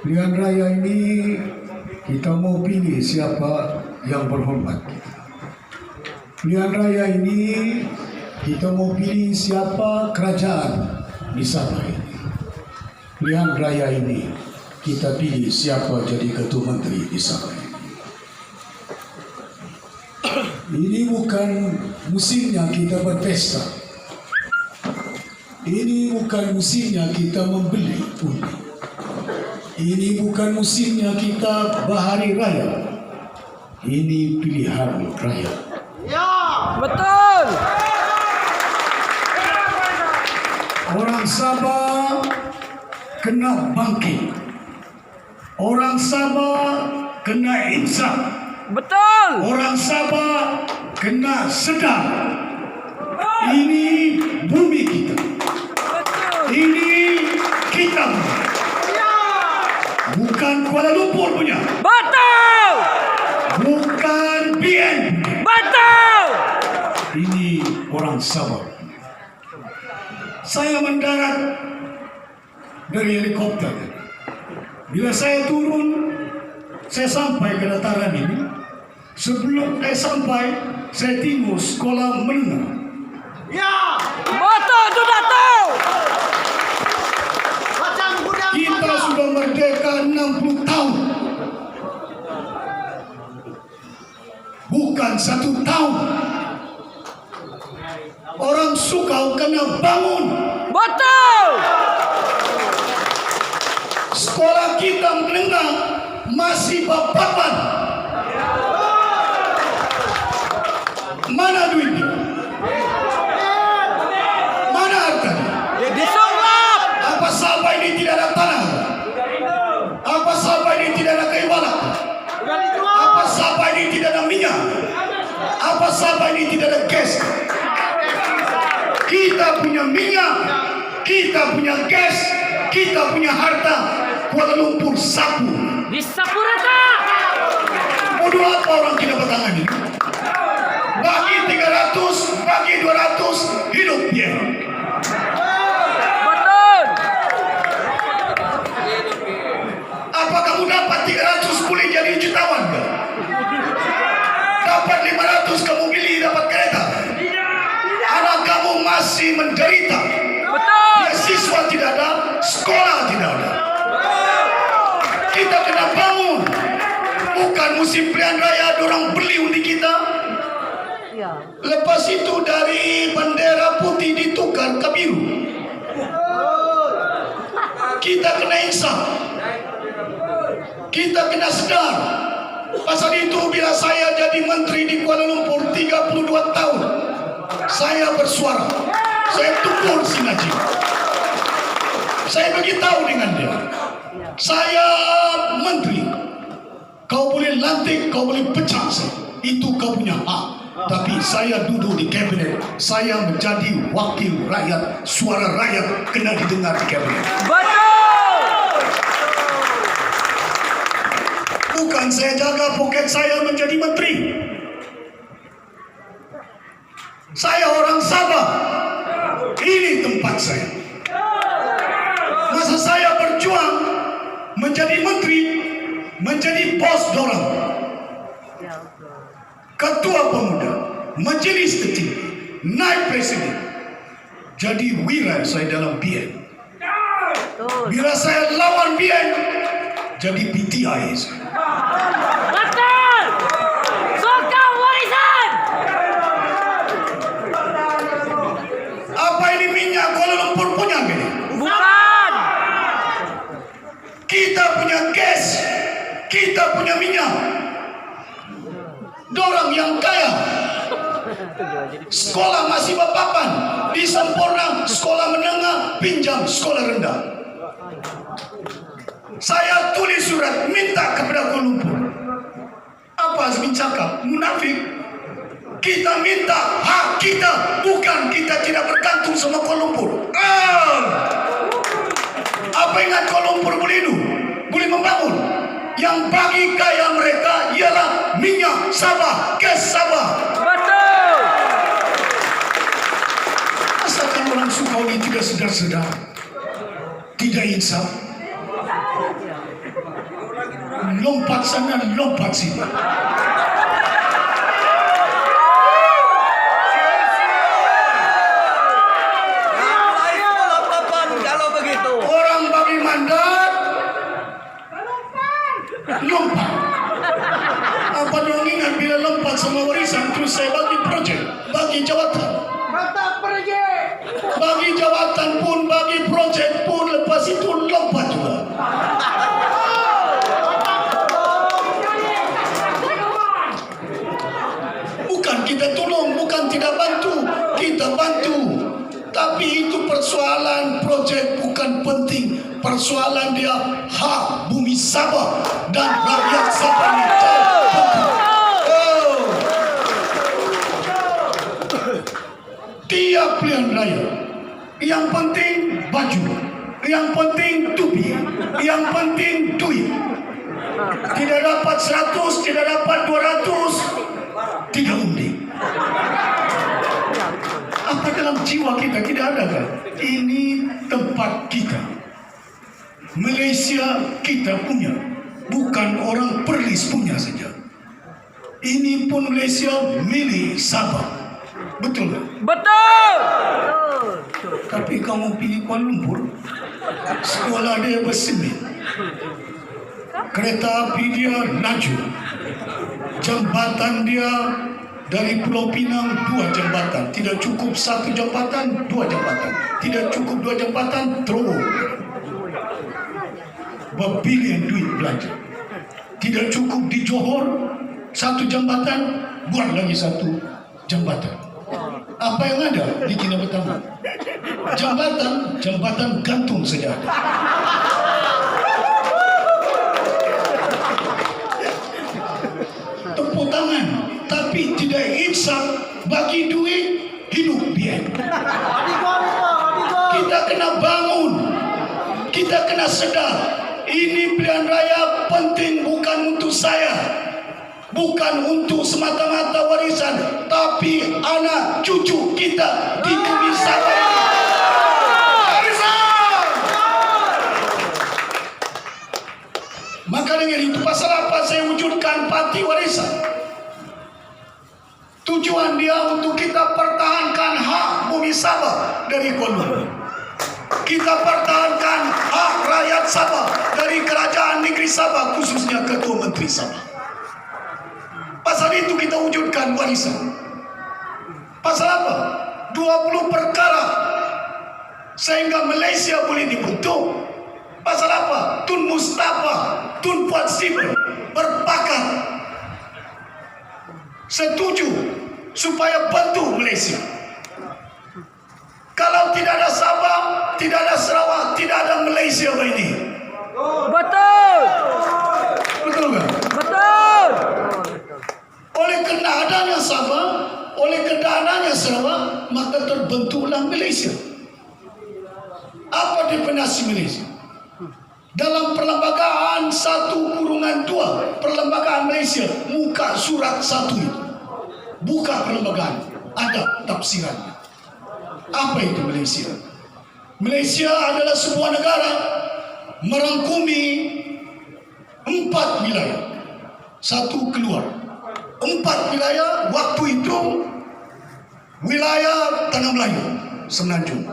Pilihan raya ini kita mau pilih siapa yang berhormat. Pilihan raya ini kita mau pilih siapa kerajaan di Sabah ini. Pilihan raya ini kita pilih siapa jadi ketua menteri di Sabah ini. Ini bukan musimnya kita berpesta. Ini bukan musimnya kita membeli undi. Ini bukan musimnya kita berhari raya. Ini pilihan raya. Ya, Betul. Orang Sabah kena bangkit. Orang Sabah kena insaf. Betul. Orang Sabah kena sedar. Ini bumi kita. Ini kita. Bukan Kuala Lumpur punya. Betul. Bukan BN. Betul. Ini orang Sabah. Saya mendarat dari helikopter. Bila saya turun, saya sampai ke dataran ini. Sebelum saya sampai, saya tengok sekolah menengah. ya. Betul tu Datuk. Macam gudang Kita mana? sudah merdeka 60 tahun. Bukan 1 tahun. Orang Sukau kena bangun. Betul. Sekolah kita menengah masih babakan. Mana duitnya? Mana hartanya? Disolap. Apa Sabah ini tidak ada tanah? Apa Sabah ini tidak ada keimanan? Sudah dijual. Apa Sabah ini tidak ada minyak? Apa Sabah ini tidak ada gas? Kita punya minyak, kita punya gas, kita punya harta. Kuala Lumpur sapu. Disapu rata. Bodoh apa orang kita bertangan ini? Bagi 300, bagi 200, hidup dia. Betul. Apa kamu dapat 300 boleh jadi jutawan ke? Dapat 500 kamu beli dapat kereta. Anak kamu masih menderita. Betul. Siswa tidak ada, sekolah tidak ada. Kita kena bangun. Bukan musim pilihan raya dorang beli undi kita. Lepas itu dari bendera putih ditukar ke biru. Kita kena insaf. Kita kena sedar. Pasal itu bila saya jadi menteri di Kuala Lumpur 32 tahun, saya bersuara. Saya tukur si Najib. Saya beritahu dengan dia. Saya menteri. Kau boleh lantik, kau boleh pecah saya. Itu kau punya hak. Tapi saya duduk di kabinet. Saya menjadi wakil rakyat. Suara rakyat kena didengar di kabinet. Betul. Bukan saya jaga poket saya menjadi menteri. Saya orang Sabah. Ini tempat saya. Masa saya berjuang menjadi menteri, menjadi bos dorang, ketua pemuda, majelis tertinggi, naik presiden, jadi wira saya dalam BN. Bila saya lawan BN, jadi PTI saya. Betul. Sokong warisan. Apa ini minyak Kuala Lumpur punya gini? Bukan. Kita punya gas, kita punya minyak. Dorang yang kaya. Sekolah masih bapakan. Di Sempurna, sekolah menengah, pinjam sekolah rendah. Saya tulis surat minta kepada Kuala Lumpur. Apa Azmin cakap? Munafik. Kita minta hak kita, bukan kita tidak bergantung sama Kuala Lumpur. Apa ingat Kuala Lumpur boleh hidup? Boleh membangun? Yang bagi kaya mereka ialah minyak Sabah, gas Sabah. Betul. Asalkan orang Sukau ini tidak sedar-sedar, tidak insaf. lompat sana, lompat sini. Ngapain lompat kalau begitu? Orang bagi mandat, lompat. Apa dong ingat bila lompat sama warisan terus saya bagi projek, bagi jawatan. Mantap pergi. Bagi jawatan pun, bagi projek pun, lepas itu lompat juga. Bukan kita tolong, bukan tidak bantu, kita bantu. Tapi itu persoalan projek bukan penting. Persoalan dia hak bumi Sabah dan rakyat Sabah ini jauh penting. Oh. Tiap pilihan raya, yang penting baju, yang penting topi, yang penting duit. Tidak dapat 100, tidak dapat 200, tidak undi. Apa dalam jiwa kita tidak ada kan? Ini tempat kita. Malaysia kita punya, bukan orang Perlis punya saja. Ini pun Malaysia milik Sabah. Betul tak? Betul. Tapi kamu pergi Kuala Lumpur, sekolah dia bersemen, kereta api dia laju, jambatan dia dari Pulau Pinang 2 jambatan, tidak cukup 1 jambatan, 2 jambatan, tidak cukup 2 jambatan, terowong. Berbilion duit belanja. Tidak cukup di Johor 1 jambatan, buat lagi 1 jambatan. Apa yang ada di Kinabalu? Jambatan gantung saja ada. Tepuk tangan, tapi tidak insaf, bagi duit, hidup biar. Kita kena bangun, kita kena sedar, ini pilihan raya penting bukan untuk saya, bukan untuk semata-mata warisan, tapi anak cucu kita di bumi Sabah. Warisan. Maka dengan itu pasal apa saya wujudkan parti warisan? Tujuan dia untuk kita pertahankan hak bumi Sabah dari koloni. Kita pertahankan hak rakyat Sabah dari kerajaan negeri Sabah, khususnya Ketua Menteri Sabah. Pasal itu kita wujudkan warisan. Pasal apa? 20 perkara sehingga Malaysia boleh dibentuk. Pasal apa? Tun Mustafa, Tun Puat Siber berpakat setuju supaya bentuk Malaysia. Kalau tidak ada Sabah, tidak ada Sarawak, tidak ada Malaysia ini. Betul. Betul tak? Betul. Oleh kerana adanya Sabah, oleh kerana adanya Sarawak, maka terbentuklah Malaysia. Apa definisi Malaysia? Dalam perlembagaan 1/2 perlembagaan Malaysia, muka surat 1 itu. Buka perlembagaan, ada tafsirannya. Apa itu Malaysia? Malaysia adalah sebuah negara merangkumi 4 wilayah. 1 keluar. 4 wilayah waktu itu wilayah Tanah Melayu, Semenanjung,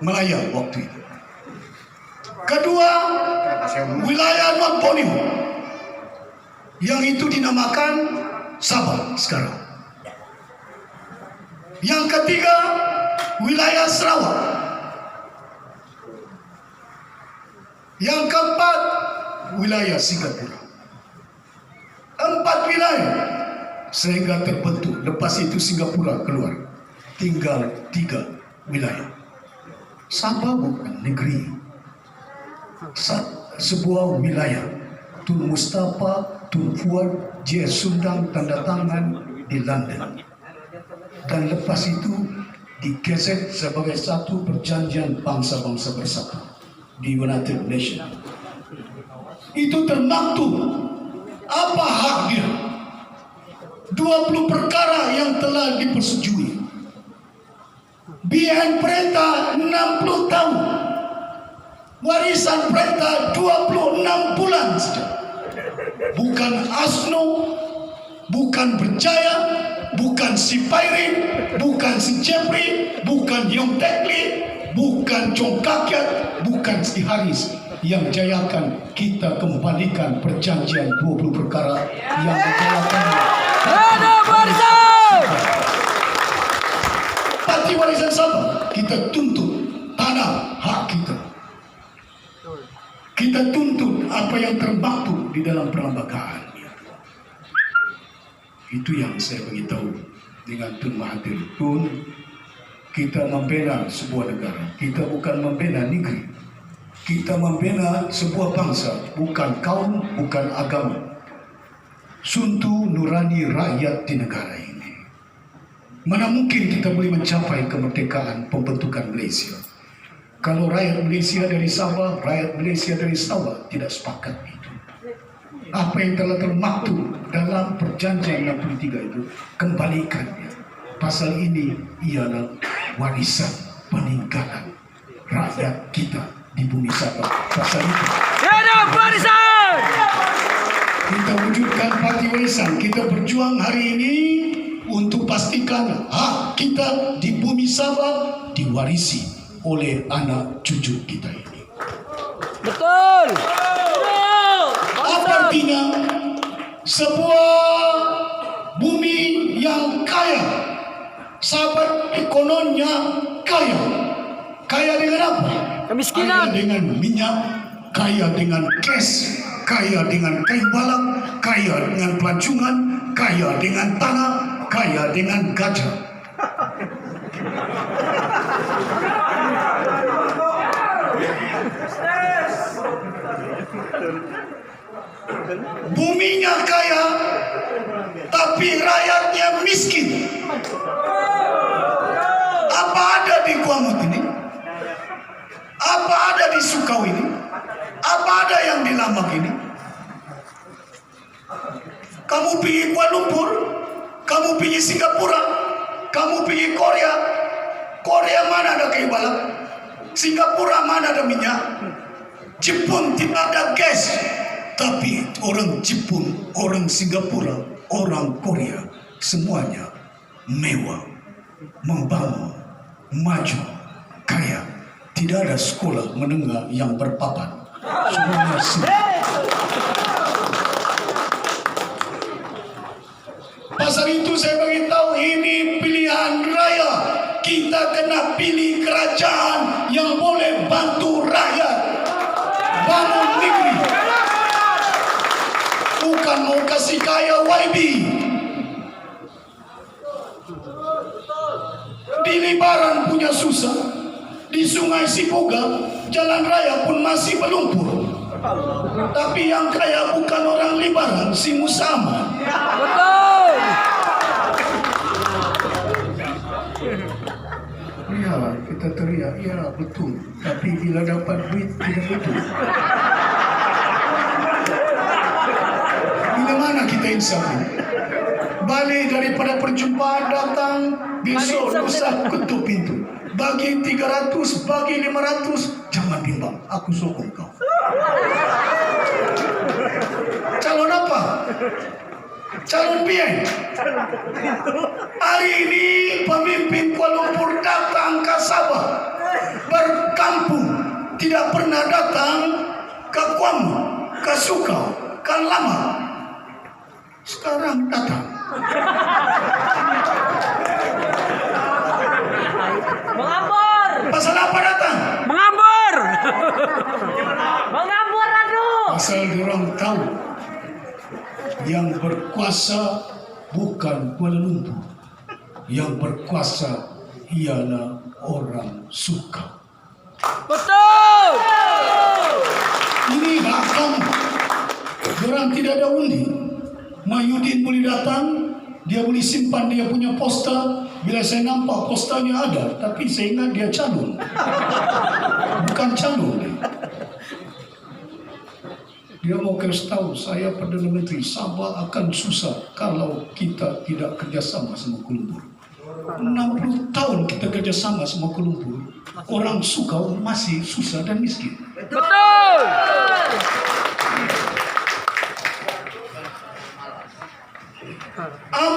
Melaya waktu itu. Kedua, wilayah North Borneo yang itu dinamakan Sabah sekarang. Yang ketiga, wilayah Sarawak. Yang keempat, wilayah Singapura. 4 wilayah sehingga terbentuk. Lepas itu Singapura keluar. Tinggal 3 wilayah. Sabah bukan negeri, sebuah wilayah. Tun Mustafa, Tun Fuad, J.S. Sundang tanda tangan di London. Dan lepas itu digeser sebagai satu perjanjian bangsa-bangsa bersatu di United Nations. Itu termaktub apa hak dia. 20 perkara yang telah dipersetujui. BN perintah 60 tahun. Warisan perintah 26 bulan saja. bukan Asno, bukan Berjaya, bukan si Pairin, bukan si Jeffrey, bukan Yong Tekli, bukan Chong Kakyat, bukan si Haris yang jayakan. Kita kembalikan perjanjian 20 perkara yang menjayakan Hidup warisan. parti warisan Sabah. Kita tuntut tanah hak kita. Kita tuntut apa yang termaktub di dalam perlembagaan. Itu yang saya beritahu dengan Tun Mahathir. Tun, kita membela sebuah negara. Kita bukan membela negeri. Kita membela sebuah bangsa, bukan kaum, bukan agama. Suntu nurani rakyat di negara ini. Mana mungkin kita boleh mencapai kemerdekaan pembentukan Malaysia kalau rakyat Malaysia dari Sabah, rakyat Malaysia dari Sabah tidak sepakat itu. Apa yang telah termaktub dalam perjanjian 63 itu, kembalikannya. Pasal ini ialah warisan peninggalan rakyat kita di bumi Sabah. Pasal itu Hidup warisan. kita wujudkan parti warisan. Kita berjuang hari ini untuk pastikan hak kita di bumi Sabah diwarisi oleh anak cucu kita ini. Betul. Apa artinya? Sebuah bumi yang kaya, sahabat, ekonominya kaya. Kaya dengan apa? Kemiskinan. Kaya dengan minyak, kaya dengan gas, kaya dengan kayu balang, kaya dengan pelancongan, kaya dengan tanah, kaya dengan gajah. Buminya kaya, tapi rakyatnya miskin. Apa ada di Kuangut ini? Apa ada di Sukau ini? Apa ada yang di Lamak ini? Kamu pergi Kuala Lumpur, kamu pergi Singapura, kamu pergi Korea. Korea mana ada kayu balang? Singapura mana ada minyak? Jepun tidak ada gas. Tapi orang Jepun, orang Singapura, orang Korea, semuanya mewah, membangun, maju, kaya. Tidak ada sekolah menengah yang berpapan. Semuanya pasal itu saya beritahu, ini pilihan raya. Kita kena pilih kerajaan yang boleh bantu rakyat bangun negeri. Bukan mau kasih kaya YB. Di Libaran punya susah, di Sungai Sipoga jalan raya pun masih berlumpur. Tapi yang kaya bukan orang Libaran, si Musama. Betul. Ya, kita teriak, ya betul. Tapi bila dapat duit tidak betul. Bila mana kita insaf ini? Balik daripada perjumpaan datang, besok lusa ketuk pintu. Bagi 300, bagi 500, jangan bimbang, aku sokong kau. Calon apa? Calon PN. Hari ini pemimpin Kuala Lumpur datang ke Sabah, berkampung, tidak pernah datang ke Kuangut, ke Sukau, ke Lamak. Sekarang datang. Mengambur. Pasal apa datang? Mengambur. Mengambur aduh. Pasal diorang tahu yang berkuasa bukan Kuala Lumpur. Yang berkuasa ialah orang Sukau. Betul. Ini hak kamu. Diorang tidak ada undi. Mahyudin boleh datang, dia boleh simpan dia punya poster. Bila saya nampak posternya ada, tapi saya ingat dia calon. Bukan calon. Dia mau kasih tahu, saya Perdana Menteri, Sabah akan susah kalau kita tidak kerjasama sama Kuala Lumpur. 60 tahun kita kerjasama sama Kuala Lumpur, orang Sukau masih susah dan miskin. Betul.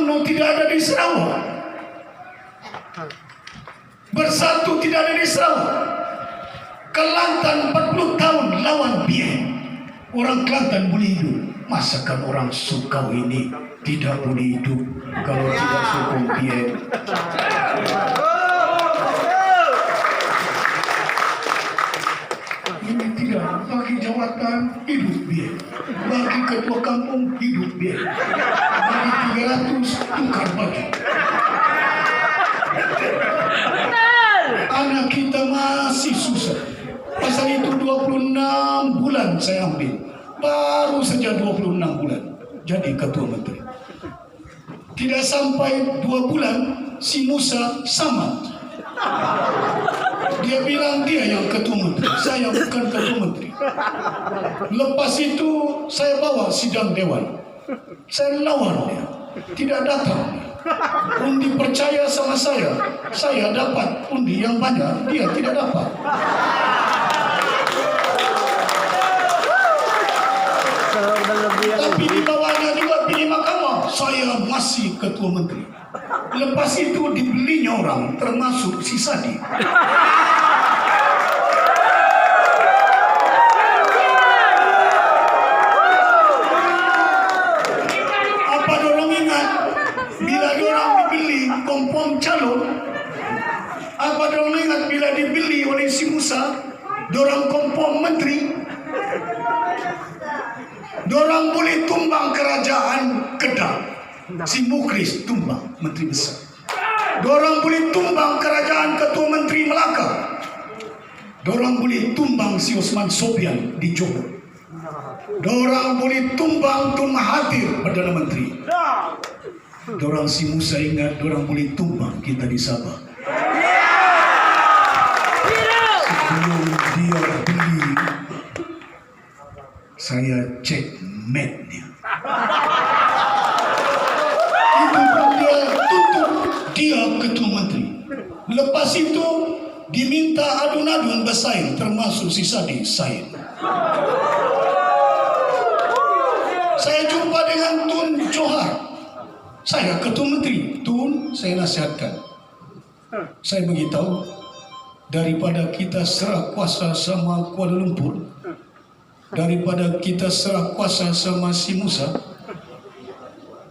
UMNO tidak ada di Sarawak. Bersatu tidak ada di Sarawak. Kelantan 40 tahun lawan BN. Orang Kelantan boleh hidup. Masakan orang Sukau ini tidak boleh hidup kalau tidak sokong BN. Ini tidak. Bagi jawatan hidup BN. Bagi ketua kampung hidup BN. Bagi 300 tukar bagi. Anak kita masih susah. Pasal itu 26 bulan saya ambil. Baru saja 26 bulan jadi ketua menteri. Tidak sampai 2 bulan si Musa sama. Dia bilang dia yang ketua menteri, saya bukan ketua menteri. Lepas itu saya bawa sidang dewan. Saya lawan dia, tidak datang. Undi percaya sama saya dapat undi yang banyak, dia tidak dapat. Tapi di bawahnya juga pilih mahkamah, saya masih ketua menteri. Lepas itu dibelinya orang, termasuk si Sadi. Apa dorong ingat bila dorong dibeli kompom calon? Apa dorong ingat bila dibeli oleh si Musa dorong kompom menteri? Dorang boleh tumbang kerajaan Kedah. Si Mukris tumbang menteri besar. Dorang boleh tumbang kerajaan ketua menteri Melaka. Dorang boleh tumbang si Osman Sobian di Johor. Dorang boleh tumbang Tun Mahathir Perdana Menteri. Dorang si Musa ingat dorang boleh tumbang kita di Sabah. Sebelum dia beli, saya cek mapnya. Itu pun dia tutup dia ketua menteri. Lepas itu diminta adun-adun bersaing, termasuk si Sadi saing. Saya jumpa dengan Tun Johar. Saya ketua menteri. Tun, saya nasihatkan. Saya beritahu, daripada kita serah kuasa sama Kuala Lumpur, daripada kita serah kuasa sama si Musa,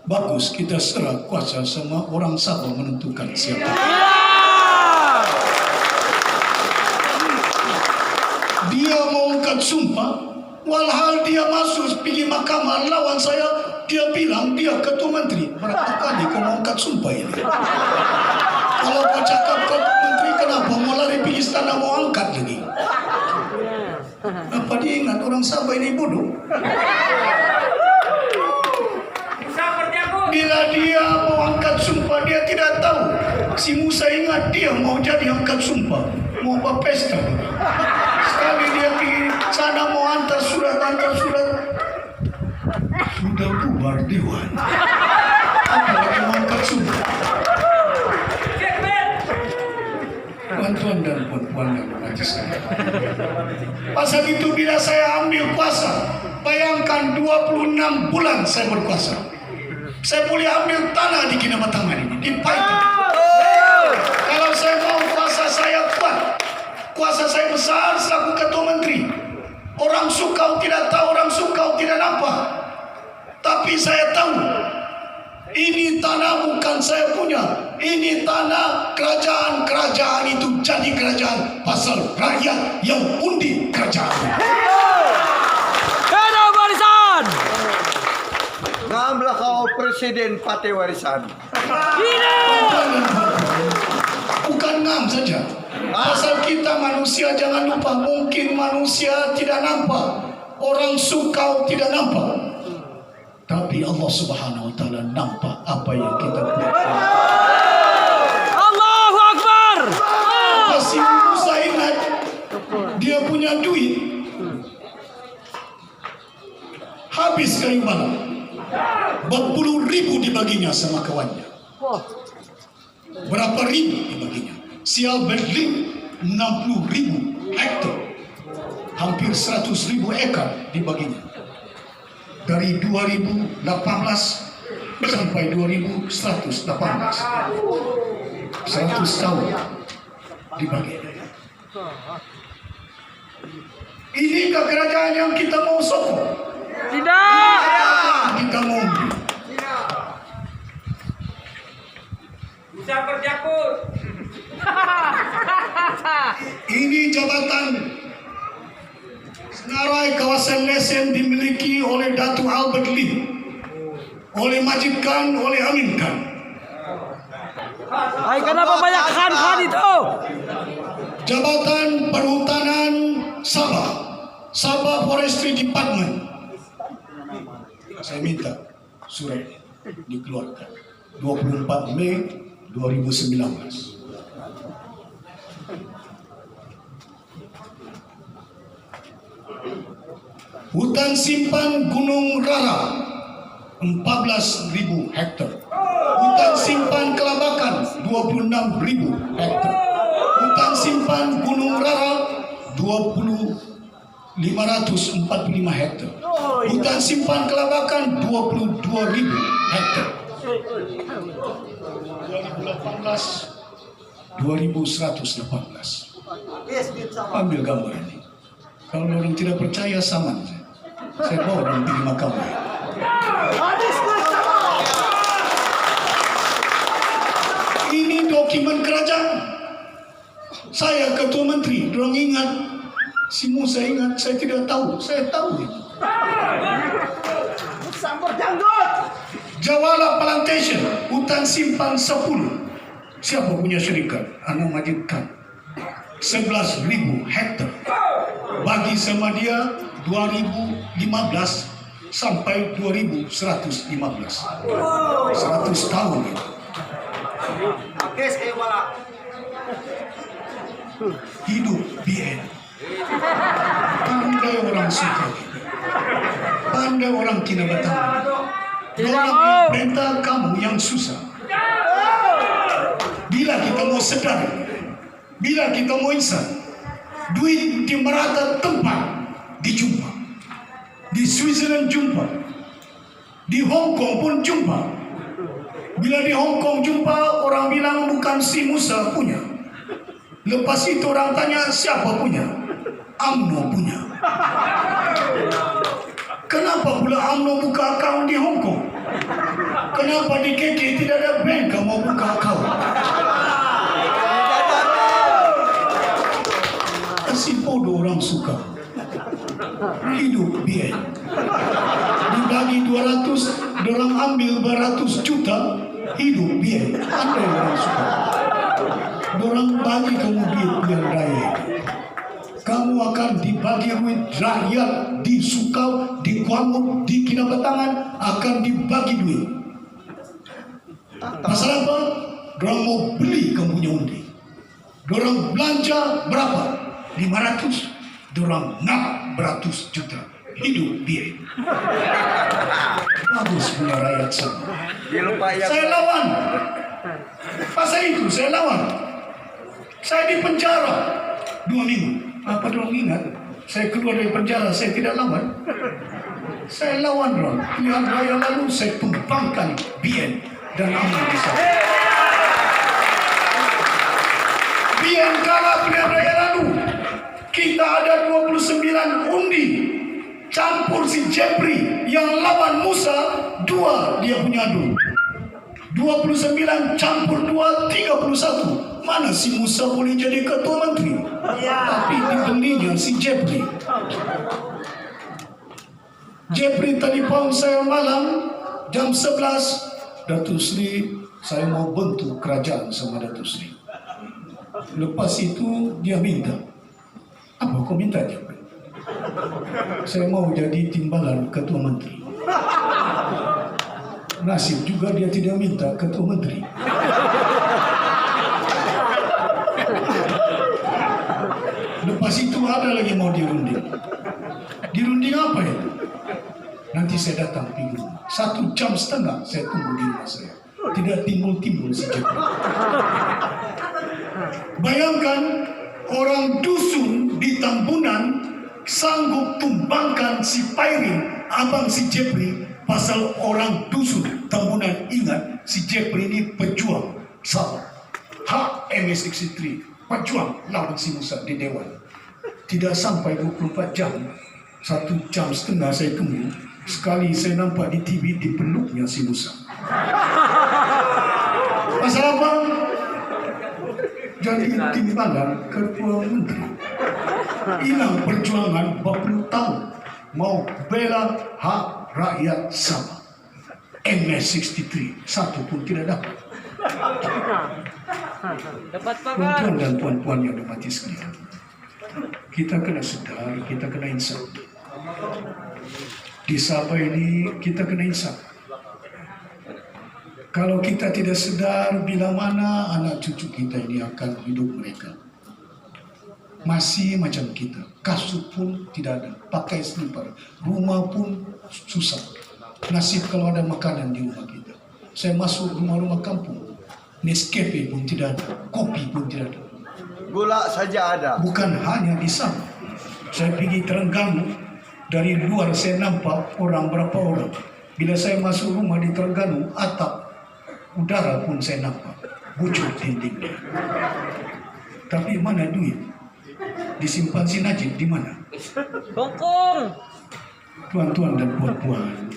bagus kita serah kuasa sama orang Sabah menentukan siapa. Dia mau angkat sumpah, walhal dia masuk pergi mahkamah lawan saya, dia bilang dia ketua menteri. Berapa kali kau mau angkat sumpah ini? Kalau kau cakap ketua menteri, kenapa mau lari pergi istana mau angkat lagi? Apa dia ingat orang Sabah ini bodoh? Bila dia mau angkat sumpah, dia tidak tahu. Si Musa ingat dia mau jadi angkat sumpah, mau berpesta. Sekali dia pergi sana mau antar surat, sudah bubar dewan. Apalagi mau angkat sumpah. Tuan-tuan dan puan-puan yang mengaji saya. Pasal itu bila saya ambil kuasa, bayangkan 26 bulan saya berkuasa. Saya boleh ambil tanah di Kinabatangan ini, di Paiton. Kalau saya mau kuasa saya kuat, kuasa saya besar selaku ketua menteri. Orang Sukau tidak tahu, orang Sukau tidak nampak. Tapi saya tahu, ini tanah bukan saya punya. Ini tanah kerajaan itu jadi kerajaan pasal rakyat yang undi kerajaan. Hidup warisan. Ngamlah kau presiden partai warisan. Bukan ngam saja. Asal kita manusia, jangan lupa, mungkin manusia tidak nampak, orang Sukau tidak nampak, tapi Allah Subhanahu Wa Taala nampak apa yang kita buat. Allahu Akbar. Masih Musa ingat dia punya duit habis kayu malam, berpuluh ribu dibaginya sama kawannya. Berapa ribu dibaginya? Sial Berlin 60.000 hektar, hampir 100.000 ekar dibaginya. Dari 2018 sampai 2118. 100 tahun dibagi. Inikah kerajaan yang kita mau sokong? Tidak. Kita mau beli. Bisa berjakut. Ini jabatan Senarai kawasan Lesen dimiliki oleh Datuk Albert Lee, oleh Majid Khan, oleh Amin Khan. Ay, kenapa banyak khan itu? Jabatan Perhutanan Sabah, Sabah Forestry Department. Saya minta surat dikeluarkan 24 Mei 2019. Hutan simpan Gunung Rara 14.000 hektar. Hutan simpan Kelabakan 26.000 hektar. Hutan simpan Gunung Rara 545 hektar. Hutan simpan Kelabakan 22.000 hektar. 2118. Ambil gambar ini. Kalau orang tidak percaya sama saya bawa dan pergi makamnya. Ini dokumen kerajaan. Saya ketua menteri, dorang ingat. Si Musa ingat, saya tidak tahu. Saya tahu itu. Jawala Plantation, hutan simpan 10. Siapa punya syarikat? Anak Majid Khan. 11.000 hektar. Bagi sama dia 2015 sampai 2115. 100 tahun. Hidup BN. Pandai orang suka. Pandai orang Kinabatangan. Orang perintah kamu yang susah. Bila kita mau sedar, bila kita mau insan, duit di merata tempat dijumpa. Di Switzerland jumpa. Di Hong Kong pun jumpa. Bila di Hong Kong jumpa, orang bilang bukan si Musa punya. Lepas itu orang tanya siapa punya? UMNO punya. Kenapa pula UMNO buka akaun di Hong Kong? Kenapa di KK tidak ada bank kamu mau buka akaun? Kasih bodoh orang suka. Hidup biaya. Dibagi 200, orang ambil 200 juta, hidup biaya. Ada orang suka. Orang bagi kamu duit pilihan raya. Kamu akan dibagi duit rakyat di Sukau, di Kuangut, di Kinabatangan akan dibagi duit. Masalah apa? Dorang mau beli kamu punya undi. Dorang belanja berapa? 500. Dorang nak beratus juta. Hidup biaya. Bagus punya rakyat semua. Saya lawan. Pasal itu saya lawan. Saya di penjara 2 minggu. Apa dorang ingat? Saya keluar dari penjara, saya tidak lawan. Saya lawan dorang. Pilihan raya lalu saya tumpangkan BN dan UMNO di sana. BN kalah pilihan raya lalu. Kita ada 29 undi. Campur si Jepri yang lawan Musa, 2 dia punya adu. 29 campur 2, 31. Mana si Musa boleh jadi ketua menteri? Tapi dibelinya si Jepri. Jepri telefon saya malam jam 11. Datuk Sri, saya mau bentuk kerajaan sama Datuk Sri. Lepas itu dia minta. Apa kau minta Jepri? Saya mau jadi timbalan ketua menteri. Nasib juga dia tidak minta ketua menteri. Lepas itu ada lagi mau dirunding. Dirunding apa itu? Nanti saya datang minggu 1,5 jam saya tunggu di rumah saya. Tidak timbul-timbul si Jepri. Bayangkan orang dusun di Tambunan sanggup tumbangkan si Pairin, abang si Jepri, Pasal orang dusun Tambunan ingat si Jeffrey ini pejuang sabar. Hak MS63 pejuang lawan si Musa di Dewan. Tidak sampai 24 jam, 1 jam setengah saya tunggu. Sekali saya nampak di TV dipeluknya si Musa. Pasal apa? Jadi timbalan ketua menteri. Hilang perjuangan 40 tahun. Mau bela hak rakyat sama. MS63 satu pun tidak dapat. Dapat pak. Tuan-tuan dan puan-puan yang dimati sekalian, kita kena sedar, kita kena insaf. Di Sabah ini kita kena insaf. Kalau kita tidak sedar, bila mana anak cucu kita ini akan hidup mereka masih macam kita. Kasut pun tidak ada, pakai slipper, rumah pun susah. Nasib kalau ada makanan di rumah kita. Saya masuk rumah-rumah kampung, Nescafe pun tidak ada, kopi pun tidak ada. Gula saja ada. Bukan hanya di sana. Saya pergi Terengganu, dari luar saya nampak orang berapa orang. Bila saya masuk rumah di Terengganu, atap udara pun saya nampak, bocor dindingnya. Tapi mana duit? Disimpan si Najib di mana? Bongkong. Tuan-tuan dan puan-puan,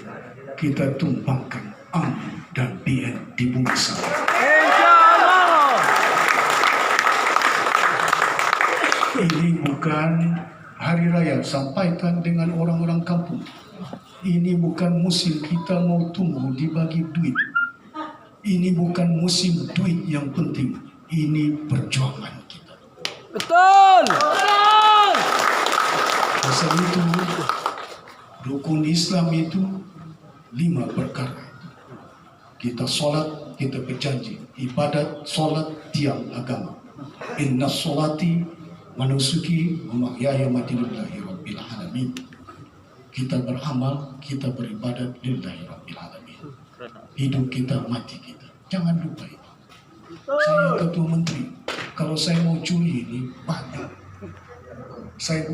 kita tumpangkan AM dan BN di bumi Sabah. Insyaallah. Ini bukan hari raya, sampaikan dengan orang-orang kampung. Ini bukan musim kita mau tunggu dibagi duit. Ini bukan musim duit yang penting. Ini perjuangan kita. Betul. Betul. Pasal itu, rukun Islam itu 5 perkara. Kita solat, kita berjanji. Ibadat, solat, tiang agama. Inna solati manusuki wa mahyaya mati lillahi rabbil alamin. Kita beramal, kita beribadat lillahi rabbil alamin. Hidup kita, mati kita. Jangan lupa itu. Saya ketua menteri. Kalau saya mau curi ini banyak. Saya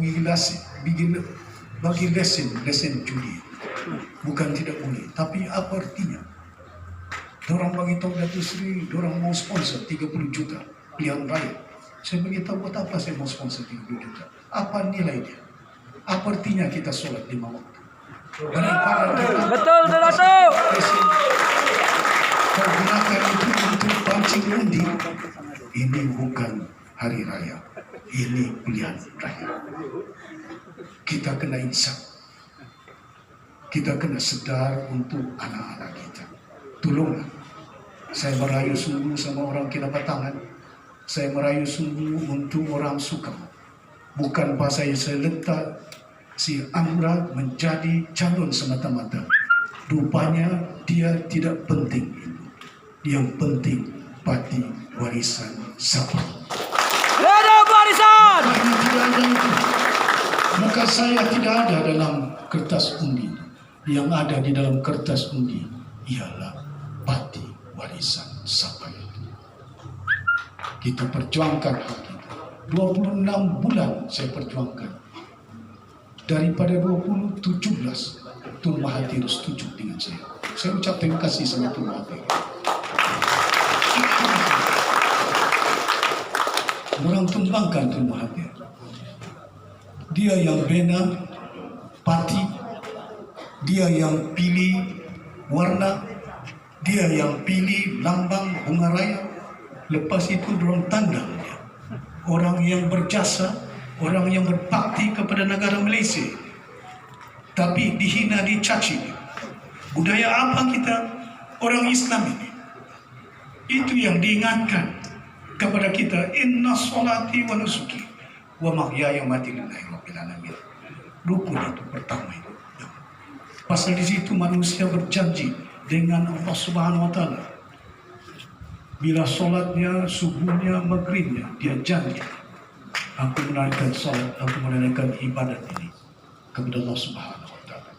bagi lesen curi. Bukan tidak boleh. Tapi apa artinya? Dorang bagi tahu Datuk Seri, dorang mau sponsor 30 juta pilihan raya. Saya beritahu buat apa saya mau sponsor 30 juta? Apa nilai dia? Apa artinya kita sholat 5 waktu? Daripada kita Betul, Datuk. kau gunakan itu untuk pancing undi. Ini bukan hari raya. Ini pilihan raya. Kita kena insaf. Kita kena sedar untuk anak-anak kita. Tolonglah. Saya merayu sungguh sama orang Kinabatangan. Saya merayu sungguh untuk orang Sukam. Bukan pasal saya letak si Amra menjadi calon semata-mata. Rupanya dia tidak penting itu. Yang penting parti warisan Sabah. Ada barisan. Karena tidak ada itu. Maka saya tidak ada dalam kertas undi. Yang ada di dalam kertas undi ialah parti warisan Sabah itu. Kita perjuangkan hak kita. 26 bulan saya perjuangkan. Daripada 2017, Tun Mahathir setuju dengan saya. Saya ucap terima kasih sama Tun Mahathir. Orang tumbangkan Tun Mahathir. Dia yang bina parti, dia yang pilih warna, dia yang pilih lambang bunga raya. Lepas itu dorang tandang dia. Orang yang berjasa, orang yang berbakti kepada negara Malaysia, tapi dihina, dicaci. Budaya apa kita orang Islam ini? Itu yang diingatkan kepada kita. Inna solati wa nusuki wa mahyaya mati lillahi rabbil alamin. Rukun itu pertama itu. Pasal di situ manusia berjanji dengan Allah Subhanahu wa taala. Bila solatnya, subuhnya, maghribnya, dia janji, aku menunaikan solat, aku menunaikan ibadat ini kepada Allah Subhanahu wa taala.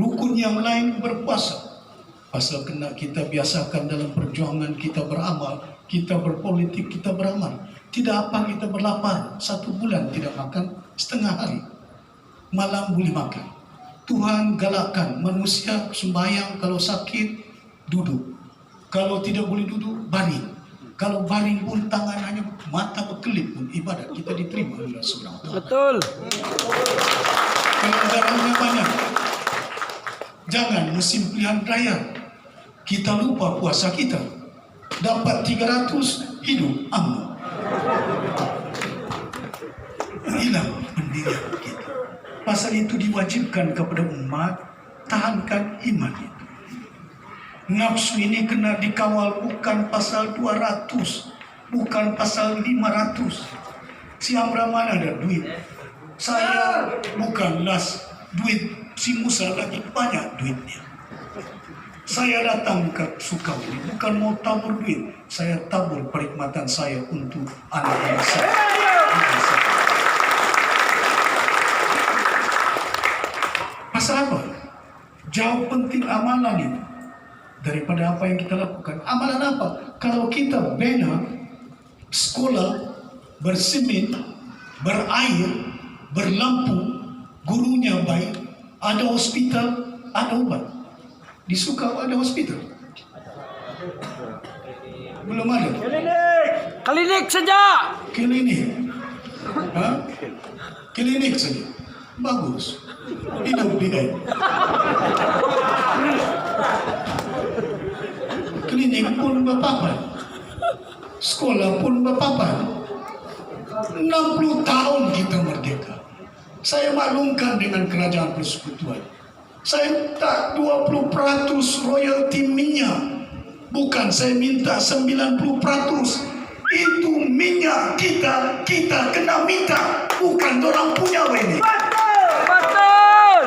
Rukun yang lain berpuasa. Pasal kena kita biasakan dalam perjuangan kita beramal, kita berpolitik, kita beramal. Tidak apa kita berlapar, 1 bulan tidak makan, setengah hari. Malam boleh makan. Tuhan galakkan manusia sembahyang kalau sakit duduk, kalau tidak boleh duduk baring, kalau baring pun tangan hanya mata berkelip pun ibadat kita diterima oleh Allah Subhanahu wa taala. Betul. Kalau darahnya banyak, jangan musim pilihan raya kita lupa puasa kita, dapat 300 hidup aman, hilang pendirian kita. Pasal itu diwajibkan kepada umat tahankan iman itu. Nafsu ini kena dikawal bukan pasal 200, bukan pasal 500. Si Amram mana ada duit? Saya bukan las duit. Si Musa lagi banyak duitnya. Saya datang ke Sukabumi bukan mau tabur duit. Saya tabur perkhidmatan saya untuk anak-anak saya. Pasal apa? Jauh penting amalan itu daripada apa yang kita lakukan. Amalan apa? Kalau kita bina sekolah bersemen, berair, berlampu, gurunya baik, ada hospital, ada obat. Di Sukabumi ada hospital? Belum ada. Klinik saja. Klinik. Hah? Klinik saja. Bagus. Hidup dia. Klinik pun berpapan. Sekolah pun berpapan. 60 tahun kita merdeka. Saya maklumkan dengan kerajaan persekutuan. Saya tak 20% royalti minyak. Bukan saya minta 90%. Itu minyak kita kena minta. Bukan orang punya ini. Betul.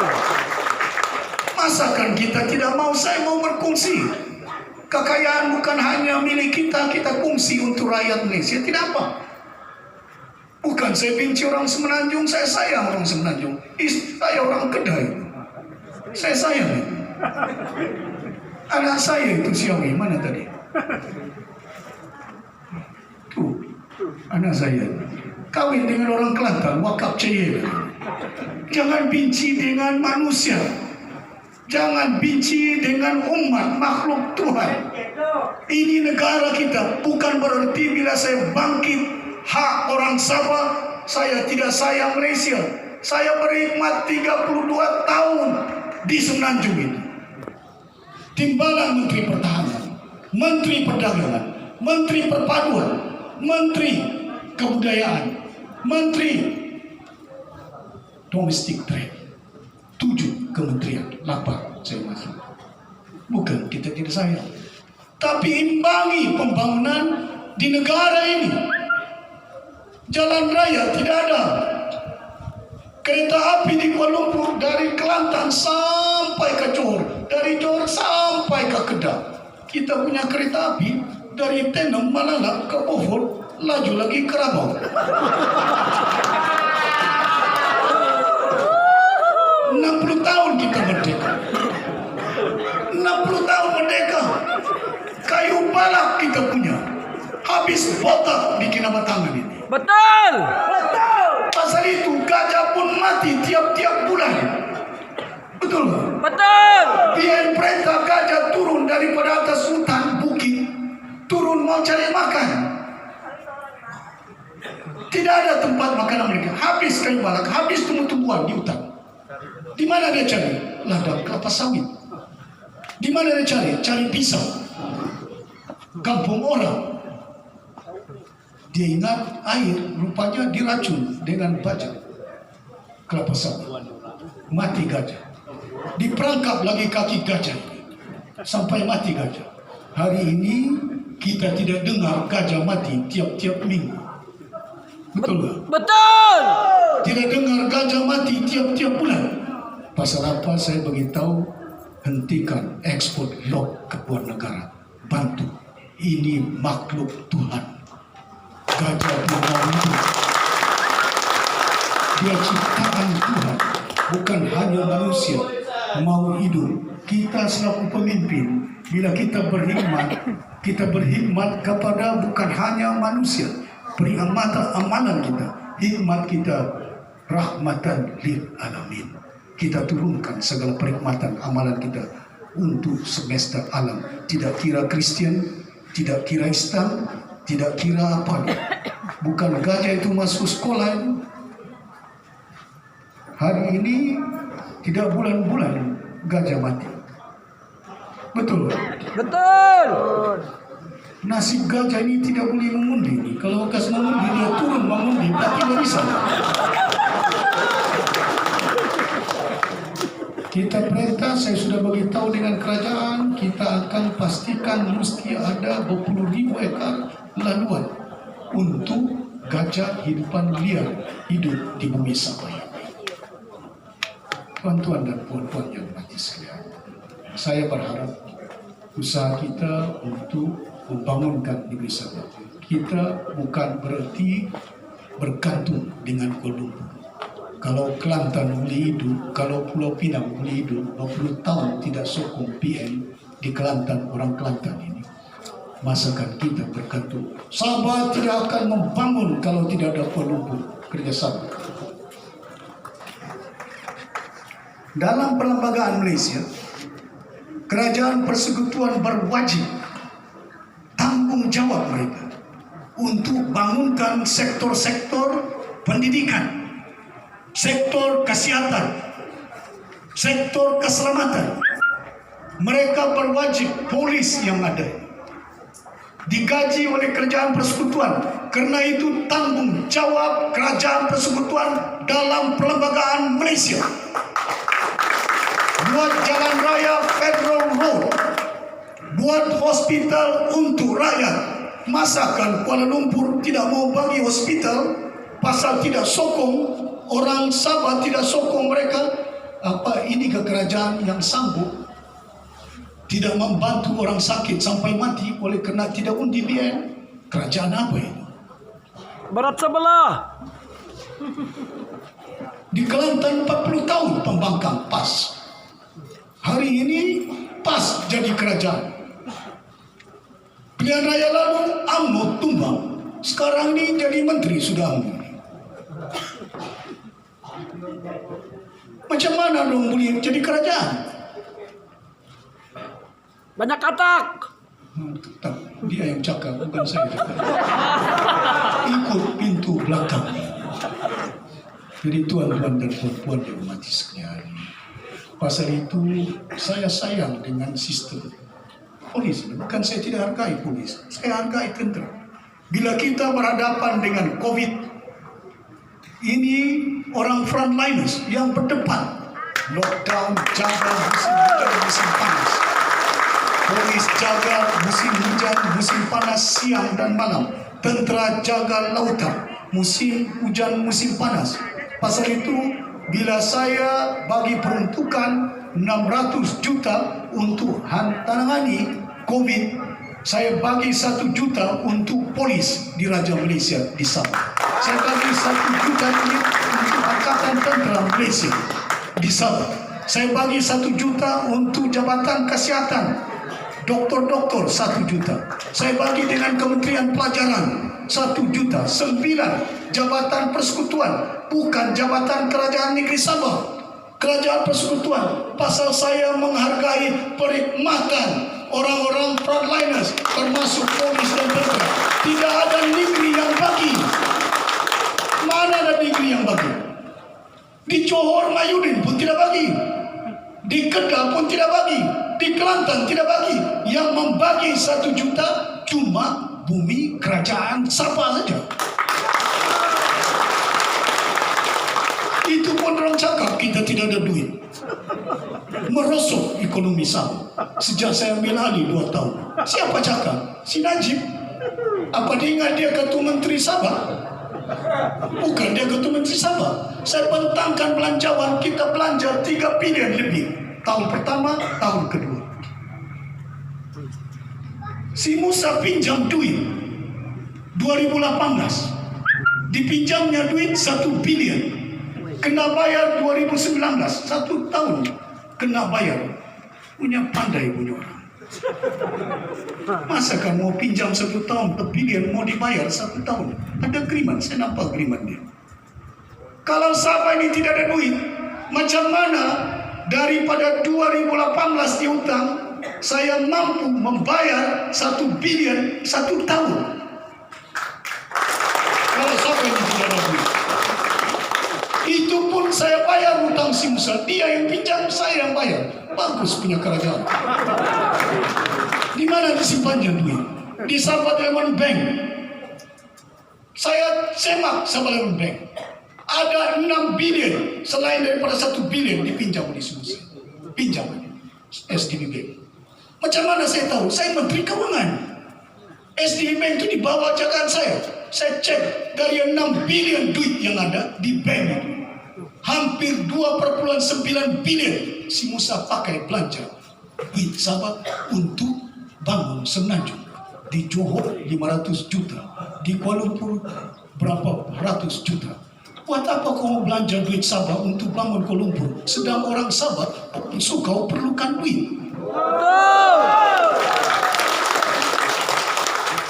Masakan kita tidak mau, saya mau berkongsi. Kekayaan bukan hanya milik kita kongsi untuk rakyat Malaysia. Tidak apa. Bukan saya benci orang Semenanjung, saya sayang orang Semenanjung. Saya orang Kedai. Saya sayang. Anak saya itu Xiaomi, mana tadi? Tuh, anak saya. Kawin dengan orang Kelantan, wakaf cahaya. Jangan benci dengan manusia. Jangan benci dengan umat makhluk Tuhan. Ini negara kita. Bukan berarti bila saya bangkit hak orang Sabah, saya tidak sayang Malaysia. Saya berkhidmat 32 tahun di Semenanjung ini. Timbalan Menteri Pertahanan, Menteri Perdagangan, Menteri Perpaduan, Menteri Kebudayaan, Menteri Domestic Trade. 7 kementerian, 8 saya masuk. Bukan kita tidak sayang, tapi imbangi pembangunan di negara ini. Jalan raya tidak ada. Kereta api di Kuala Lumpur dari Kelantan sampai ke Johor, dari Johor sampai ke Kedah. Kita punya kereta api dari Tenom, Malala ke Beaufort, laju lagi ke Rabau. 60 tahun kita merdeka. 60 tahun merdeka. Kayu balak kita punya. Habis botak di Kinabatangan ini. Betul. Pasal itu gajah pun mati tiap-tiap bulan. Betul tak? Betul. Biar perintah gajah turun daripada atas hutan bukit, turun mau cari makan. Tidak ada tempat makanan mereka. Habis kayu balak, habis tumbuh-tumbuhan di hutan. Di mana dia cari? Ladang kelapa sawit. Di mana dia cari? Cari pisau. Kampung orang. Dia ingat air rupanya diracun dengan baja kelapa sawit. Mati gajah. Diperangkap lagi kaki gajah sampai mati gajah. Hari ini kita tidak dengar gajah mati tiap-tiap minggu. Betul tak? Betul. Tidak dengar gajah mati tiap-tiap bulan. Pasal apa saya beritahu, hentikan ekspor log ke luar negara. Bantu. Ini makhluk Tuhan. Gajah pun mau hidup. Dia ciptaan Tuhan. Bukan hanya manusia mau hidup. Kita selaku pemimpin, bila kita berkhidmat kepada bukan hanya manusia. Beri amalan kita. Hikmat kita rahmatan lil alamin. kita turunkan segala perkhidmatan amalan kita untuk semesta alam. Tidak kira Kristian, tidak kira Islam, tidak kira apa. Bukan gajah itu masuk sekolah. Hari ini tidak bulan-bulan gajah mati. Betul. Betul. Nasib gajah ini tidak boleh mengundi ini. Kalau bekas mengundi dia turun mengundi, berarti tidak bisa. Kita perintah, saya sudah beritahu dengan kerajaan, kita akan pastikan mesti ada 20,000 ekar laluan untuk gajah hidupan liar hidup di bumi Sabah. Tuan-tuan dan puan-puan yang mati sekalian, saya berharap usaha kita untuk membangunkan negeri Sabah. Kita bukan berarti bergantung dengan Kuala Lumpur. Kalau Kelantan boleh hidup, kalau Pulau Pinang boleh hidup, 20 tahun tidak sokong PM di Kelantan, orang Kelantan ini. Masakan kita bergantung. Sabah tidak akan membangun kalau tidak ada Kuala Lumpur kerjasama. Dalam perlembagaan Malaysia, kerajaan persekutuan berwajib tanggung jawab mereka untuk bangunkan sektor-sektor pendidikan, sektor kesihatan, sektor keselamatan. Mereka berwajib, polis yang ada digaji oleh kerajaan persekutuan. Kerana itu tanggung jawab kerajaan persekutuan dalam perlembagaan Malaysia. Buat jalan raya Federal Road, buat hospital untuk rakyat. Masakan Kuala Lumpur tidak mau bagi hospital pasal tidak sokong orang Sabah, tidak sokong mereka. Apa ini ke kerajaan yang sanggup tidak membantu orang sakit sampai mati oleh kerana tidak undi BN? Kerajaan apa ini? Barat sebelah. Di Kelantan 40 tahun pembangkang PAS. Hari ini PAS jadi kerajaan. Pilihan raya lalu UMNO tumbang. Sekarang ini jadi menteri sudah UMNO. Macam mana dong boleh jadi kerajaan? Banyak katak. Tak, dia yang cakap, bukan saya cakap. Ikut pintu belakang. Jadi tuan-tuan dan puan-puan yang mati sekalian, pasal itu saya sayang dengan sistem polis. Bukan saya tidak hargai polis, saya hargai tentera. Bila kita berhadapan dengan COVID, ini orang frontliners yang berdepan. Lockdown, jaga musim hujan, musim panas. Polis jaga musim hujan, musim panas, siang dan malam. Tentera jaga lautan, musim hujan, musim panas. Pasal itu, bila saya bagi peruntukan 600 juta untuk tangani COVID, saya bagi 1 juta untuk polis di Raja Malaysia di Sabah. Saya bagi 1 juta ini untuk Angkatan Tentera Malaysia di Sabah. Saya bagi 1 juta untuk Jabatan Kesihatan, doktor-doktor 1 juta. Saya bagi dengan Kementerian Pelajaran 1 juta. 9 jabatan persekutuan, bukan jabatan kerajaan negeri Sabah. Kerajaan persekutuan. Pasal saya menghargai perkhidmatan orang-orang frontliners, termasuk polis dan tentera. Tidak ada negeri yang bagi. Mana ada negeri yang bagi? Di Johor Mayudin pun tidak bagi. Di Kedah pun tidak bagi. Di Kelantan tidak bagi. Yang membagi 1 juta cuma bumi kerajaan Sabah saja. Itu pun orang cakap kita tidak ada duit. Merosot ekonomi Sabah. Sejak saya ambil alih 2 tahun. Siapa cakap? Si Najib. Apa dia ingat dia Ketua Menteri Sabah? Bukan dia Ketua Menteri Sabah. Saya bentangkan belanjawan, kita belanja 3 bilion lebih. Tahun pertama, tahun kedua. Si Musa pinjam duit 2018. Dipinjamnya duit 1 bilion. Kena bayar 2019, 1 tahun kena bayar. Punya pandai punya orang. Masa kan mau pinjam 1 tahun per bilion mau dibayar 1 tahun? Ada agreement, saya nampak agreement dia. Kalau Sabah ini tidak ada duit, Macam mana daripada 2018 diutang, saya mampu membayar 1 bilion 1 tahun. Kalau siapa yang tidak ada duit, itu pun saya bayar hutang si Musa. Dia yang pinjam, saya yang bayar. Bagus punya kerajaan. Di mana disimpannya duit? Di Sabah Dewan Bank. Saya semak Sabah Dewan Bank. Ada 6 bilion selain daripada 1 bilion dipinjam oleh si Musa. Pinjam SDB Bank. Macam mana saya tahu? Saya Menteri Keuangan. SDB Bank itu di bawah jagaan saya. Saya cek dari 6 bilion duit yang ada di bank itu, hampir 2,9 bilion si Musa pakai belanja duit Sabah untuk bangun Semenanjung. Di Johor 500 juta, di Kuala Lumpur berapa ratus juta. Buat apa kau belanja duit Sabah untuk bangun Kuala Lumpur, sedang orang Sabah kau perlukan duit?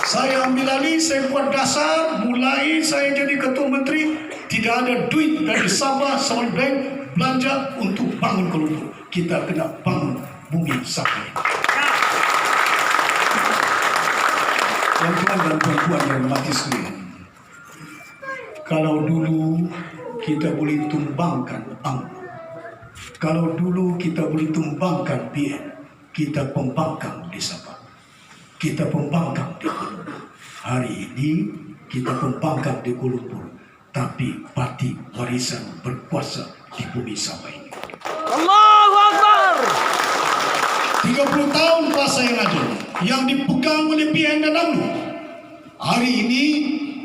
Saya ambil alih, saya buat dasar, mulai saya jadi ketua menteri, tidak ada duit dari Sabah sampai bank belanja untuk bangun Kuala Lumpur. Kita kena bangun bumi Sabah ini. Tuan-tuan dan puan-puan yang mati sekalian, kalau dulu kita boleh tumbangkan bank, kalau dulu kita boleh tumbangkan BN, kita pembangkang di Sabah, kita pembangkang di Kuala Lumpur. Hari ini kita pembangkang di Kuala Lumpur, tapi parti warisan berkuasa di bumi Sabah ini. Allahu Akbar. 30 tahun kuasa yang ada, yang dipegang oleh BN dan UMNO. Hari ini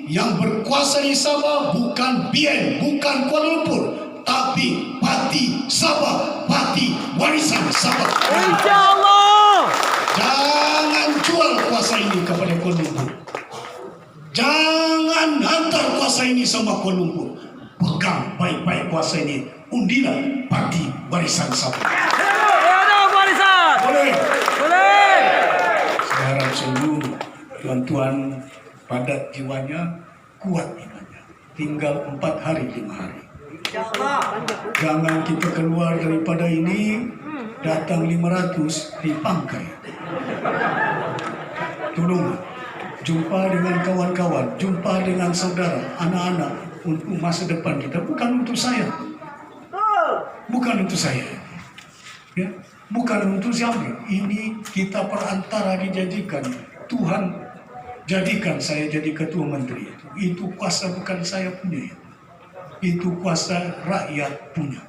yang berkuasa di Sabah bukan BN, bukan Kuala Lumpur, tapi parti Sabah, parti warisan Sabah. InsyaAllah. Jangan jual kuasa ini kepada Kuala Lumpur. Jangan hantar kuasa ini sama Kuala Lumpur. Pegang baik-baik kuasa ini. Undilah parti warisan Sabah. Ada warisan. Boleh. Boleh. Saya harap seluruh tuan-tuan padat jiwanya, kuat imannya. Tinggal 4 hari 5 hari. Jangan kita keluar daripada ini, datang 500 dipangkai. Tolong jumpa dengan kawan-kawan, jumpa dengan saudara, anak-anak untuk masa depan kita. Bukan untuk saya, bukan untuk saya, ya, bukan untuk siapa. Ini kita perantara dijanjikan Tuhan. Jadikan saya jadi ketua menteri. Itu kuasa bukan saya punya. Itu kuasa rakyat punya.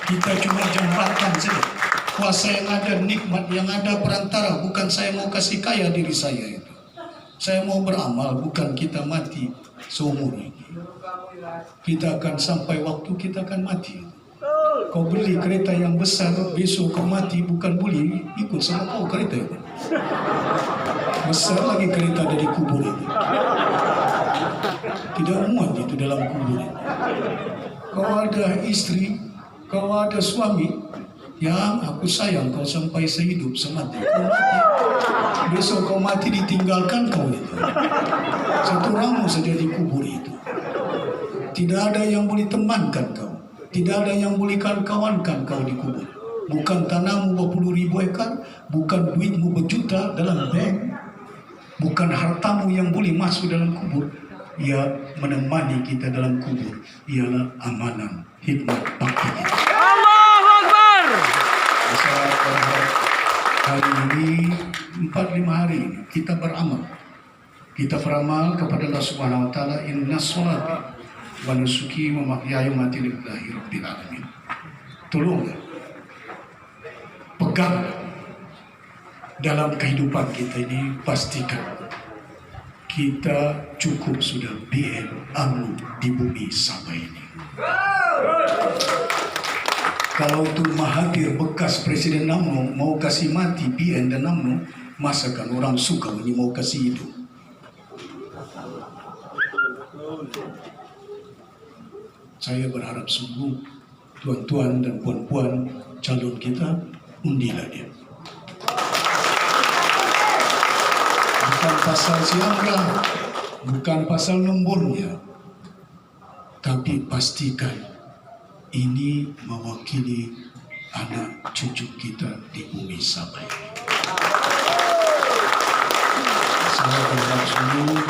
Kita cuma jembatan saja. Kuasa yang ada, nikmat yang ada perantara. Bukan saya mau kasih kaya diri saya itu. Saya mau beramal, bukan kita mati seumur ini. Kita akan sampai waktu kita akan mati. Kau beli kereta yang besar, besok kau mati, bukan boleh ikut sama kau kereta itu. Besar lagi kereta dari kubur itu. Tidak muat itu dalam kubur itu. Kau ada istri, kau ada suami, yang aku sayang kau sampai sehidup semati. Kau mati, besok kau mati ditinggalkan kau itu. Satu ramu saja di kubur itu. Tidak ada yang boleh temankan kau. Tidak ada yang boleh kawankan kau di kubur. Bukan tanahmu 20.000 ekar, bukan duitmu berjuta dalam bank, bukan hartamu yang boleh masuk dalam kubur. Ia menemani kita dalam kubur. Ialah amanan, hikmat, bakti kita. Allahu Akbar. Saya berharap hari ini 4-5 hari ini kita beramal. Kita beramal kepada Allah Subhanahu Wa Taala. Inna sholati wa nusuki wa mahyaya wa mamati lillahi rabbil alamin. Tolonglah, pegang dalam kehidupan kita ini, pastikan kita cukup sudah BN UMNO di bumi Sabah ini. Kalau Tun Mahathir bekas Presiden UMNO mau kasih mati BN dan UMNO, masakan orang suka ini mau kasih hidup? Saya berharap sungguh tuan-tuan dan puan-puan calon kita, undilah dia. Bukan pasal siapa, bukan pasal nombornya, tapi pastikan ini mewakili anak cucu kita di bumi Sabah. Saya berharap seluruh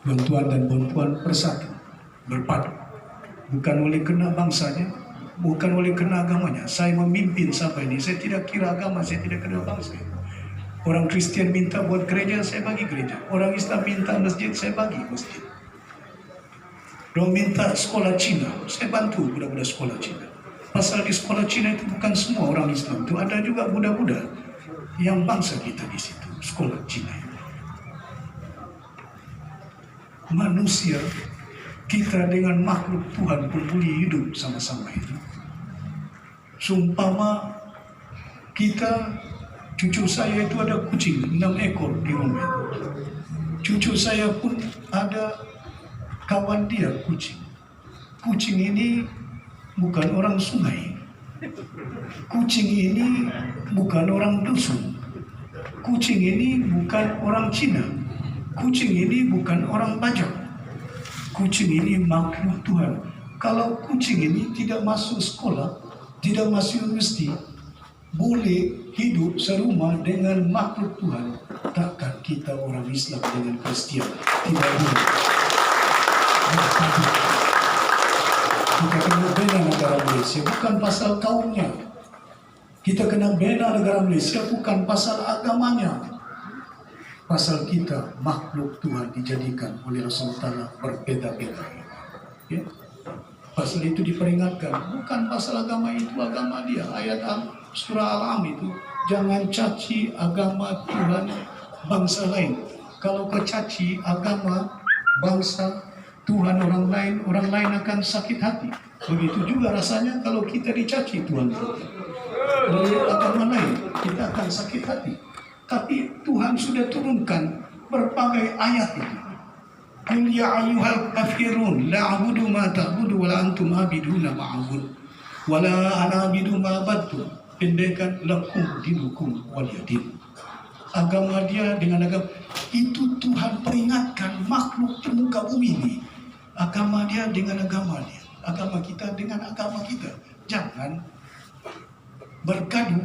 bantuan dan bantuan bersatu, berpadu, bukan oleh kena bangsanya, bukan oleh kena agamanya. Saya memimpin Sabah ini, saya tidak kira agama, saya tidak kira bangsa. Orang Kristen minta buat gereja, saya bagi gereja. Orang Islam minta masjid, saya bagi masjid. Orang minta sekolah Cina, saya bantu budak-budak sekolah Cina. Pasal di sekolah Cina itu bukan semua orang Islam, itu ada juga budak-budak yang bangsa kita di situ, sekolah Cina. Manusia, kita dengan makhluk Tuhan pun boleh hidup sama-sama itu. Sumpama kita, cucu saya itu ada kucing 6 ekor di rumah. Cucu saya pun ada kawan dia kucing. Kucing ini bukan orang sungai. Kucing ini bukan orang dusun. Kucing ini bukan orang Cina. Kucing ini bukan orang Bajak. Kucing ini makhluk Tuhan. Kalau kucing ini tidak masuk sekolah, tidak masuk universiti, boleh hidup serumah dengan makhluk Tuhan, takkan kita orang Islam dengan Kristian tidak boleh. Kita kena bina negara Malaysia bukan pasal kaumnya. Kita kena bina negara Malaysia bukan pasal agamanya. Pasal kita makhluk Tuhan dijadikan oleh Rasulullah berbeda-beda. Ya? Pasal itu diperingatkan, bukan pasal agama itu agama dia. Ayat surah Al-Am itu, jangan caci agama Tuhan bangsa lain. Kalau kau caci agama bangsa Tuhan orang lain akan sakit hati. Begitu juga rasanya kalau kita dicaci Tuhan kita. Oleh agama lain, kita akan sakit hati. Tapi Tuhan sudah turunkan berbagai ayat itu. Qul ya ayyuhal kafirun la a'budu ma ta'budu wa la antum abiduna ma a'budu wa la ana abidu ma abadtum. Pendekan lakum dinukum waliyadin. Agama dia dengan agama itu Tuhan peringatkan makhluk permuka bumi ini. Agama dia dengan agama dia. Agama kita dengan agama kita. Jangan bergaduh.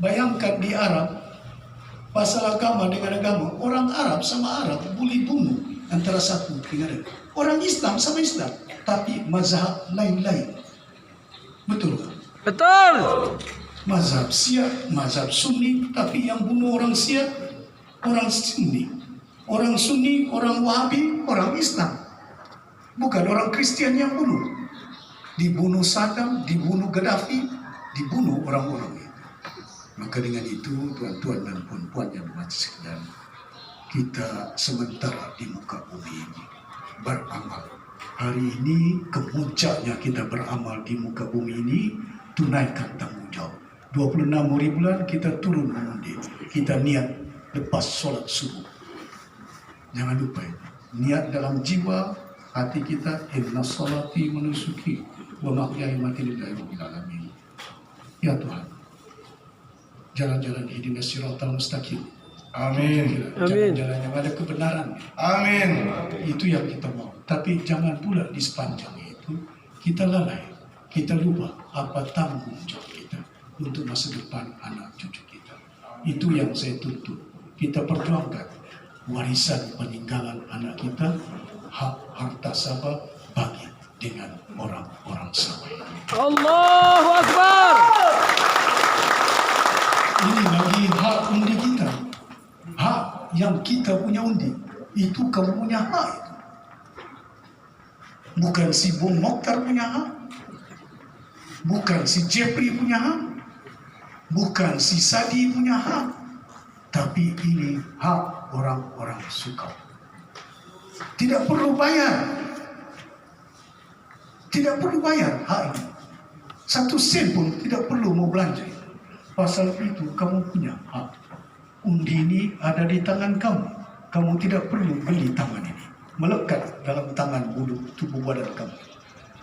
Bayangkan di Arab, pasal agama dengan agama, orang Arab sama Arab boleh bunuh antara satu dengan lain. Orang Islam sama Islam, tapi mazhab lain-lain. Betul tak? Betul. Mazhab Syiah, mazhab Sunni, tapi yang bunuh orang Syiah, orang Sunni. Orang Sunni, orang Wahabi, orang Islam. Bukan orang Kristen yang bunuh. Dibunuh Saddam, dibunuh Gaddafi, dibunuh orang-orang. Maka dengan itu, tuan-tuan dan puan-puan yang bermajlis sekalian, kita sementara di muka bumi ini beramal. Hari ini kepuncaknya kita beramal di muka bumi ini, tunaikan tanggung jawab. 26 hari bulan kita turun mengundi. Kita niat lepas solat subuh. Jangan lupa niat dalam jiwa, hati kita, inna salati menusuki wa mahyaya mati lillahi rabbil alamin. Ya Tuhan, jalan-jalan hidup siratal mustaqim. Amin. Jalan-jalan yang ada kebenaran. Amin. Itu yang kita mau. Tapi jangan pula di sepanjang itu kita lalai. Kita lupa apa tanggung jawab kita untuk masa depan anak cucu kita. Itu yang saya tuntut. Kita perjuangkan warisan peninggalan anak kita, hak harta Sabah bagi dengan orang-orang Sabah. Allahu Akbar. Ini lagi hak undi kita. Hak yang kita punya undi. Itu kamu punya hak itu. Bukan si Bung Mokhtar punya hak. Bukan si Jeffrey punya hak. Bukan si Sadi punya hak. Tapi ini hak orang-orang Sukau. Tidak perlu bayar. Tidak perlu bayar hak ini. 1 sen pun tidak perlu mau belanja. Pasal itu kamu punya hak. Undi ini ada di tangan kamu. Kamu tidak perlu beli tangan ini. Melekat dalam tangan tubuh badan kamu.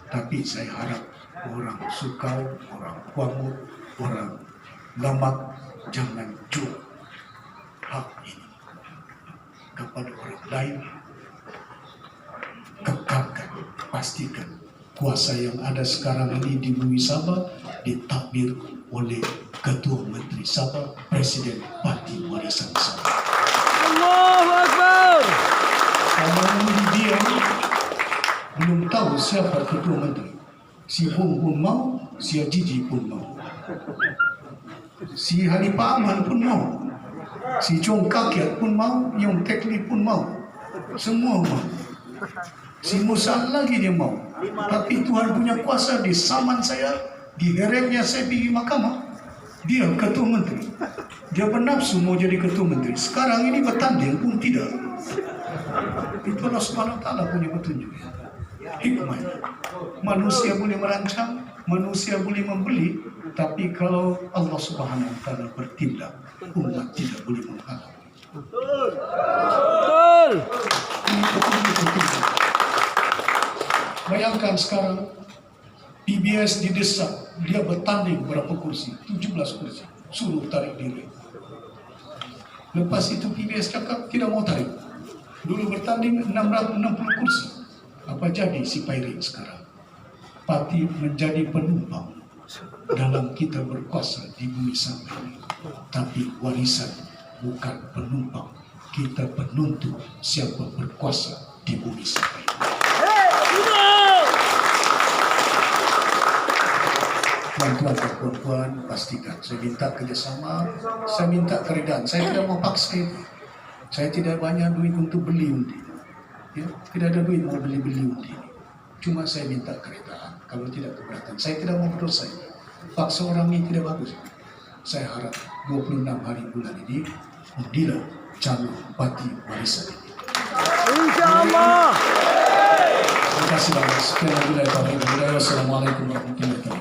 Tapi saya harap orang Sukau, orang Kuamuk, orang Lamak jangan jual hak ini kepada orang lain. Kekalkan, pastikan kuasa yang ada sekarang ini di bumi Sabah ditakbir oleh Ketua Menteri Sabah, Presiden Parti Warisan Sabah. Allahu Akbar. Kalau dia belum tahu siapa Ketua Menteri, si Hong pun mau, si Jiji pun mau, si Halifah Aman pun mau, si Chong Kakiat pun mau, Yong Tekli pun mau, semua mau. Si Musa lagi dia mau. Tapi Tuhan punya kuasa di saman saya, di heremnya saya pergi mahkamah. Dia Ketua Menteri. Dia bernafsu mau jadi Ketua Menteri. Sekarang ini bertanding pun tidak. Itu Allah Subhanahu Wa Taala punya petunjuk. Hikmah. Manusia boleh merancang, manusia boleh membeli, tapi kalau Allah Subhanahu Wa Taala bertindak, umat tidak boleh menghalang. Betul. Ini petunjuk. Bayangkan sekarang PBS didesak, dia bertanding berapa kursi? 17 kursi. Suruh tarik diri. Lepas itu PBS cakap tidak mau tarik. Dulu bertanding 660 kursi. Apa jadi si Pairin sekarang? Parti menjadi penumpang dalam kita berkuasa di bumi Sabah ini. Tapi warisan bukan penumpang. Kita penuntut siapa berkuasa di bumi Sabah ini. Tuan-tuan dan puan-puan, pastikan saya minta kerjasama, saya minta keredaan. Saya tidak mau paksa itu. Saya tidak banyak duit untuk beli undi. Ya, tidak ada duit mau beli undi. Cuma saya minta keredaan. Kalau tidak keberatan, saya tidak mau berdosa. Paksa orang ini tidak bagus. Saya harap 26 hari bulan ini undilah calon parti warisan ini. InsyaAllah. Terima kasih banyak. Sekian lagi dari kami. Wassalamualaikum warahmatullahi wabarakatuh.